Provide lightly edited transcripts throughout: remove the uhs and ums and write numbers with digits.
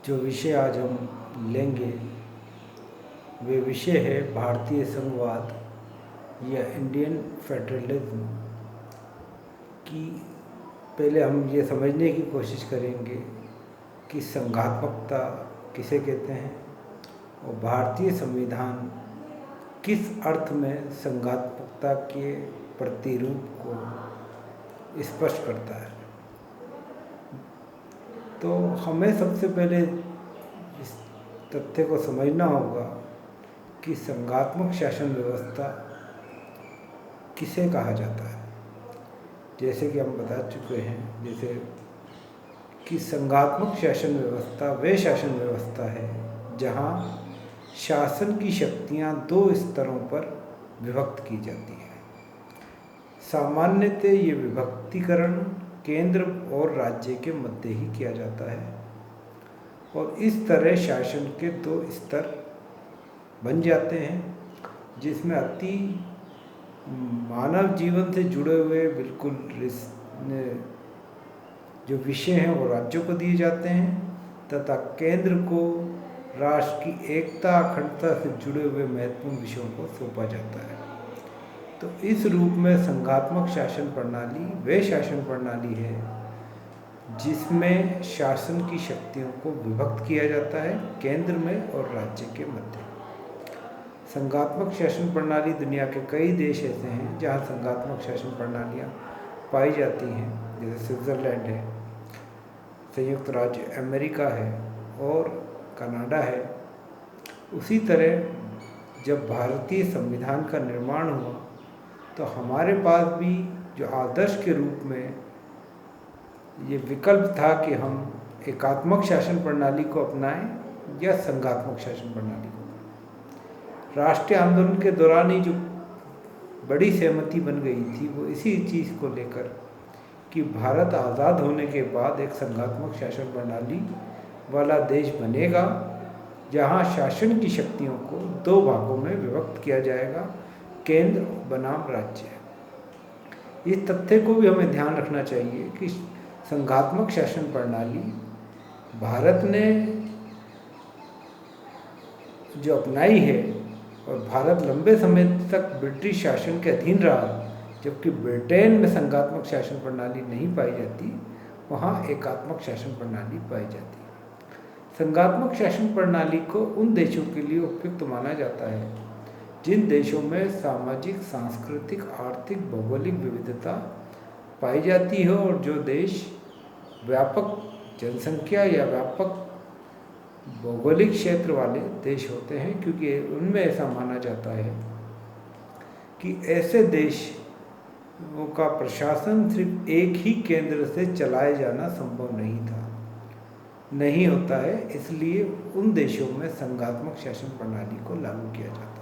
जो विषय आज हम लेंगे वे विषय है भारतीय संघवाद या इंडियन फेडरलिज्म की। पहले हम ये समझने की कोशिश करेंगे कि संघात्मकता किसे कहते हैं और भारतीय संविधान किस अर्थ में संघात्मकता के प्रतिरूप को स्पष्ट करता है। तो हमें सबसे पहले इस तथ्य को समझना होगा कि संघात्मक शासन व्यवस्था किसे कहा जाता है। जैसे कि हम बता चुके हैं, जैसे कि संघात्मक शासन व्यवस्था वे शासन व्यवस्था है जहाँ शासन की शक्तियाँ दो स्तरों पर विभक्त की जाती है। सामान्यतः ये विभक्तिकरण केंद्र और राज्य के मध्य ही किया जाता है और इस तरह शासन के दो स्तर बन जाते हैं, जिसमें अति मानव जीवन से जुड़े हुए बिल्कुल जो विषय हैं वो राज्यों को दिए जाते हैं तथा केंद्र को राष्ट्र की एकता अखंडता से जुड़े हुए महत्वपूर्ण विषयों को सौंपा जाता है। तो इस रूप में संघात्मक शासन प्रणाली वे शासन प्रणाली है जिसमें शासन की शक्तियों को विभक्त किया जाता है केंद्र में और राज्य के मध्य। संघात्मक शासन प्रणाली दुनिया के कई देश ऐसे हैं जहां संघात्मक शासन प्रणालियां पाई जाती हैं, जैसे स्विट्ज़रलैंड है, संयुक्त राज्य अमेरिका है और कनाडा है। उसी तरह जब भारतीय संविधान का निर्माण हुआ तो हमारे पास भी जो आदर्श के रूप में ये विकल्प था कि हम एकात्मक शासन प्रणाली को अपनाएं या संघात्मक शासन प्रणाली को। राष्ट्रीय आंदोलन के दौरान ही जो बड़ी सहमति बन गई थी वो इसी चीज़ को लेकर कि भारत आज़ाद होने के बाद एक संघात्मक शासन प्रणाली वाला देश बनेगा जहां शासन की शक्तियों को दो भागों में विभक्त किया जाएगा, केंद्र बनाम राज्य। इस तथ्य को भी हमें ध्यान रखना चाहिए कि संघात्मक शासन प्रणाली भारत ने जो अपनाई है और भारत लंबे समय तक ब्रिटिश शासन के अधीन रहा, जबकि ब्रिटेन में संघात्मक शासन प्रणाली नहीं पाई जाती, वहाँ एकात्मक शासन प्रणाली पाई जाती है। संघात्मक शासन प्रणाली को उन देशों के लिए उपयुक्त माना जाता है जिन देशों में सामाजिक, सांस्कृतिक, आर्थिक, भौगोलिक विविधता पाई जाती है और जो देश व्यापक जनसंख्या या व्यापक भौगोलिक क्षेत्र वाले देश होते हैं, क्योंकि उनमें ऐसा माना जाता है कि ऐसे देशों का प्रशासन सिर्फ एक ही केंद्र से चलाए जाना संभव नहीं होता है, इसलिए उन देशों में संघात्मक शासन प्रणाली को लागू किया जाता है।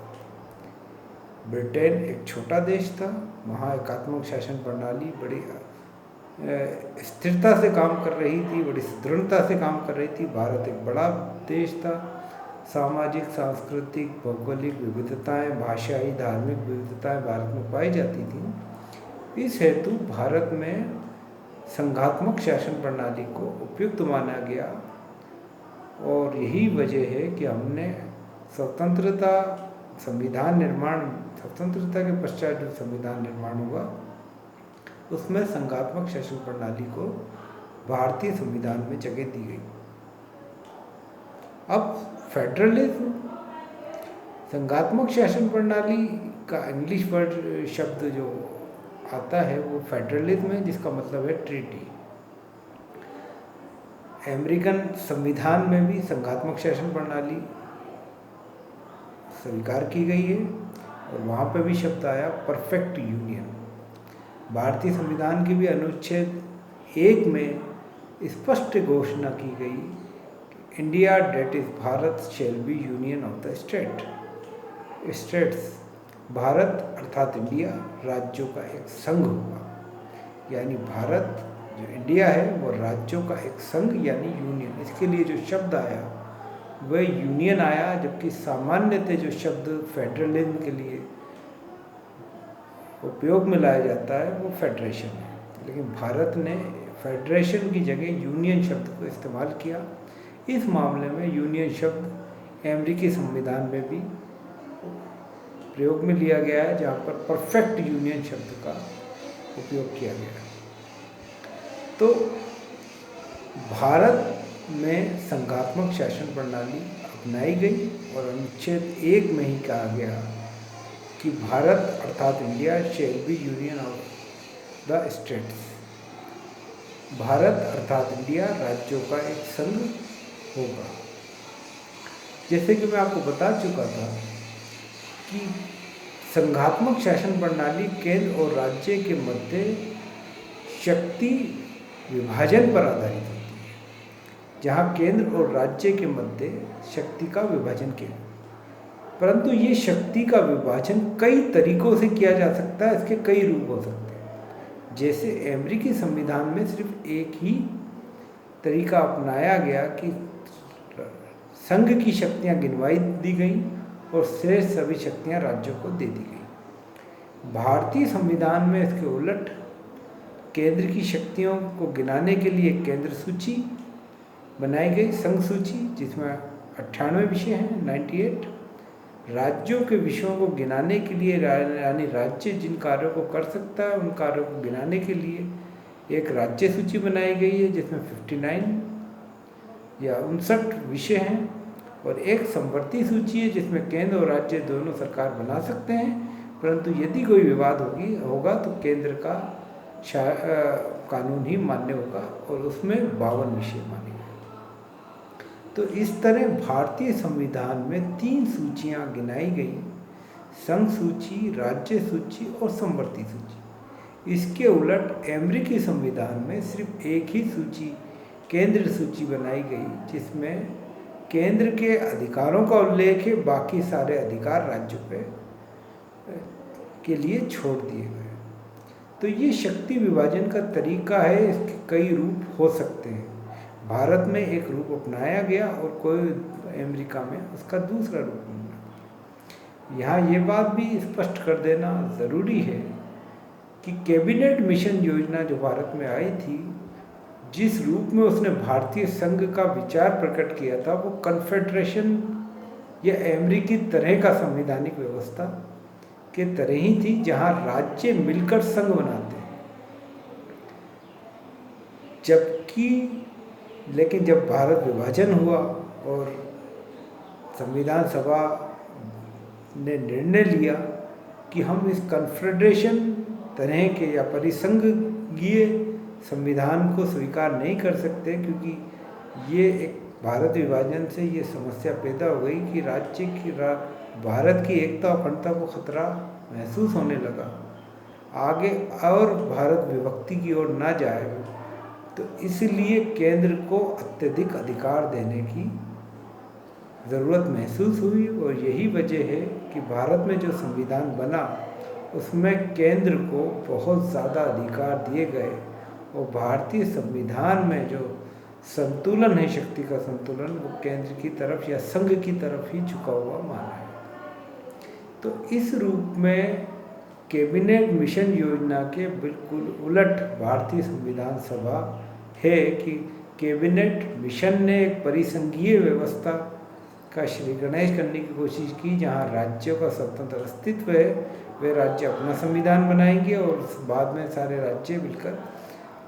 ब्रिटेन एक छोटा देश था, वहाँ एकात्मक शासन प्रणाली बड़ी स्थिरता से काम कर रही थी, बड़ी दृढ़ता से काम कर रही थी। भारत एक बड़ा देश था, सामाजिक, सांस्कृतिक, भौगोलिक विविधताएं, भाषाई, धार्मिक विविधताएं भारत में पाई जाती थी। इस हेतु भारत में संघात्मक शासन प्रणाली को उपयुक्त माना गया और यही वजह है कि हमने स्वतंत्रता के पश्चात जो संविधान निर्माण हुआ उसमें संघात्मक शासन प्रणाली को भारतीय संविधान में जगह दी गई। अब फेडरलिज्म, संघात्मक शासन प्रणाली का इंग्लिश वर्ड शब्द जो आता है वो फेडरलिज्म है, जिसका मतलब है ट्रीटी। अमेरिकन संविधान में भी संघात्मक शासन प्रणाली स्वीकार की गई है और वहाँ पे भी शब्द आया परफेक्ट यूनियन। भारतीय संविधान के भी अनुच्छेद 1 में स्पष्ट घोषणा की गई कि India that is Bharat shall be union of the states. Bharat अर्थात इंडिया राज्यों का एक संघ होगा, यानी भारत जो इंडिया है वो राज्यों का एक संघ यानी यूनियन। इसके लिए जो शब्द आया वह यूनियन आया, जबकि सामान्यतः जो शब्द फेडरलिज्म के लिए उपयोग में लाया जाता है वो फेडरेशन है, लेकिन भारत ने फेडरेशन की जगह यूनियन शब्द को इस्तेमाल किया। इस मामले में यूनियन शब्द अमेरिकी संविधान में भी प्रयोग में लिया गया है, जहाँ पर परफेक्ट यूनियन शब्द का उपयोग किया गया है। तो भारत में संघात्मक शासन प्रणाली अपनाई गई और अनुच्छेद 1 में ही कहा गया कि भारत अर्थात India shall be union of the states. Bharat अर्थात इंडिया राज्यों का एक संघ होगा। जैसे कि मैं आपको बता चुका था कि संघात्मक शासन प्रणाली केंद्र और राज्य के मध्य शक्ति विभाजन पर आधारित होती है, जहाँ केंद्र और राज्य के मध्य शक्ति का विभाजन किया। परंतु ये शक्ति का विभाजन कई तरीकों से किया जा सकता है, इसके कई रूप हो सकते हैं। जैसे अमेरिकी संविधान में सिर्फ एक ही तरीका अपनाया गया कि संघ की शक्तियाँ गिनवाई दी गई और शेष सभी शक्तियाँ राज्यों को दे दी गई। भारतीय संविधान में इसके उलट केंद्र की शक्तियों को गिनाने के लिए केंद्र सूची बनाई गई, संघ सूची, जिसमें 98 विषय हैं, 98। राज्यों के विषयों को गिनाने के लिए यानी राज्य जिन कार्यों को कर सकता है उन कार्यों को गिनाने के लिए एक राज्य सूची बनाई गई है, जिसमें 59 या 59 विषय हैं, और एक समवर्ती सूची है जिसमें केंद्र और राज्य दोनों सरकार बना सकते हैं, परंतु यदि कोई विवाद होगा तो केंद्र का कानून ही मान्य होगा और उसमें 52 विषय माने गए। तो इस तरह भारतीय संविधान में 3 सूचियां गिनाई गई, संघ सूची, राज्य सूची और समवर्ती सूची। इसके उलट अमेरिकी संविधान में सिर्फ एक ही सूची, केंद्र सूची बनाई गई, जिसमें केंद्र के अधिकारों का उल्लेख है, बाकी सारे अधिकार राज्यों के लिए छोड़ दिए गए। तो ये शक्ति विभाजन का तरीका है, इसके कई रूप हो सकते हैं। भारत में एक रूप अपनाया गया और कोई अमेरिका में उसका दूसरा रूप अपनाया। यहाँ ये बात भी स्पष्ट कर देना ज़रूरी है कि कैबिनेट मिशन योजना जो भारत में आई थी, जिस रूप में उसने भारतीय संघ का विचार प्रकट किया था, वो कन्फेडरेशन या अमेरिकी तरह का संवैधानिक व्यवस्था के तरह ही थी, जहाँ राज्य मिलकर संघ बनाते हैं। लेकिन जब भारत विभाजन हुआ और संविधान सभा ने निर्णय लिया कि हम इस कन्फेडरेशन तरह के या परिसंघीय संविधान को स्वीकार नहीं कर सकते, क्योंकि ये एक भारत विभाजन से ये समस्या पैदा हो गई कि राज्य की भारत की एकता और अखंडता को खतरा महसूस होने लगा, आगे और भारत विभक्ति की ओर ना जाए, तो इसलिए केंद्र को अत्यधिक अधिकार देने की ज़रूरत महसूस हुई। और यही वजह है कि भारत में जो संविधान बना उसमें केंद्र को बहुत ज़्यादा अधिकार दिए गए और भारतीय संविधान में जो संतुलन है, शक्ति का संतुलन, वो केंद्र की तरफ या संघ की तरफ ही झुका हुआ माना है। तो इस रूप में कैबिनेट मिशन योजना के बिल्कुल उलट भारतीय संविधान सभा है कि कैबिनेट मिशन ने एक परिसंघीय व्यवस्था का श्रीगणेश करने की कोशिश की, जहां राज्यों का स्वतंत्र अस्तित्व है, वे राज्य अपना संविधान बनाएंगे और बाद में सारे राज्य मिलकर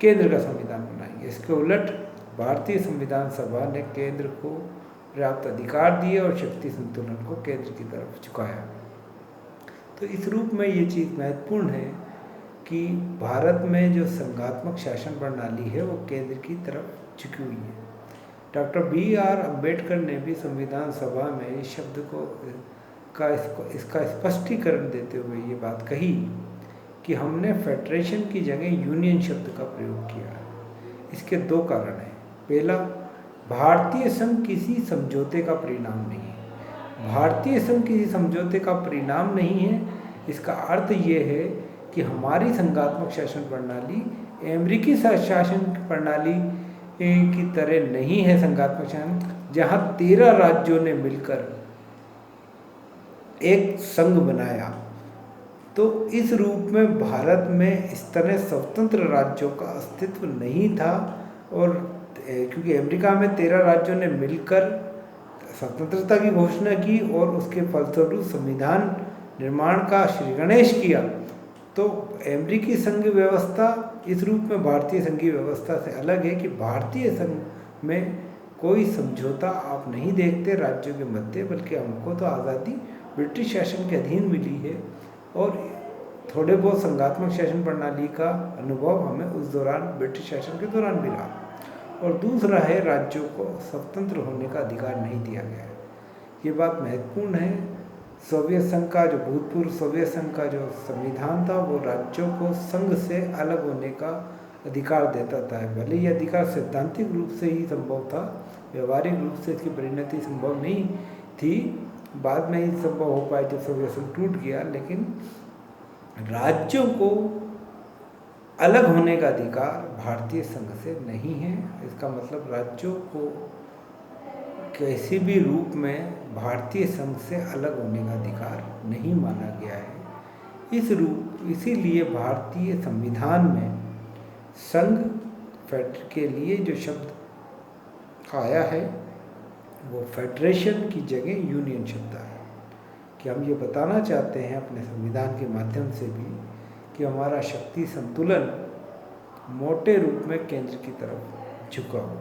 केंद्र का संविधान बनाएंगे। इसके उलट भारतीय संविधान सभा ने केंद्र को पर्याप्त अधिकार दिए और शक्ति संतुलन को केंद्र की तरफ झुकाया। तो इस रूप में ये चीज़ महत्वपूर्ण है कि भारत में जो संघात्मक शासन प्रणाली है वो केंद्र की तरफ झुकी हुई है। डॉक्टर BR अम्बेडकर ने भी संविधान सभा में इस शब्द को इसका स्पष्टीकरण देते हुए ये बात कही कि हमने फेडरेशन की जगह यूनियन शब्द का प्रयोग किया है। इसके 2 कारण हैं। पहला, भारतीय संघ किसी समझौते का परिणाम नहीं है। भारतीय संघ किसी समझौते का परिणाम नहीं है। इसका अर्थ ये है कि हमारी संघात्मक शासन प्रणाली अमेरिकी शासन प्रणाली की तरह नहीं है। संघात्मक शासन जहाँ 13 राज्यों ने मिलकर एक संघ बनाया, तो इस रूप में भारत में इस तरह स्वतंत्र राज्यों का अस्तित्व नहीं था और क्योंकि अमेरिका में 13 राज्यों ने मिलकर स्वतंत्रता की घोषणा की और उसके फलस्वरूप संविधान निर्माण का श्री गणेश किया, तो अमेरिकी संघ व्यवस्था इस रूप में भारतीय संघीय व्यवस्था से अलग है कि भारतीय संघ में कोई समझौता आप नहीं देखते राज्यों के मध्य, बल्कि हमको तो आज़ादी ब्रिटिश शासन के अधीन मिली है और थोड़े बहुत संघात्मक शासन प्रणाली का अनुभव हमें उस दौरान ब्रिटिश शासन के दौरान मिला। और दूसरा है, राज्यों को स्वतंत्र होने का अधिकार नहीं दिया गया है। ये बात महत्वपूर्ण है। सोवियत संघ का जो भूतपूर्व सोवियत संघ का जो संविधान था वो राज्यों को संघ से अलग होने का अधिकार देता था। भले ही अधिकार सैद्धांतिक रूप से ही संभव था, व्यवहारिक रूप से इसकी परिणति संभव नहीं थी, बाद में ही संभव हो पाए जब सोवियत संघ टूट गया। लेकिन राज्यों को अलग होने का अधिकार भारतीय संघ से नहीं है। इसका मतलब राज्यों को किसी भी रूप में भारतीय संघ से अलग होने का अधिकार नहीं माना गया है। इसीलिए भारतीय संविधान में संघ के लिए जो शब्द आया है वो फेडरेशन की जगह यूनियन शब्द है। कि हम ये बताना चाहते हैं अपने संविधान के माध्यम से भी कि हमारा शक्ति संतुलन मोटे रूप में केंद्र की तरफ झुका हो।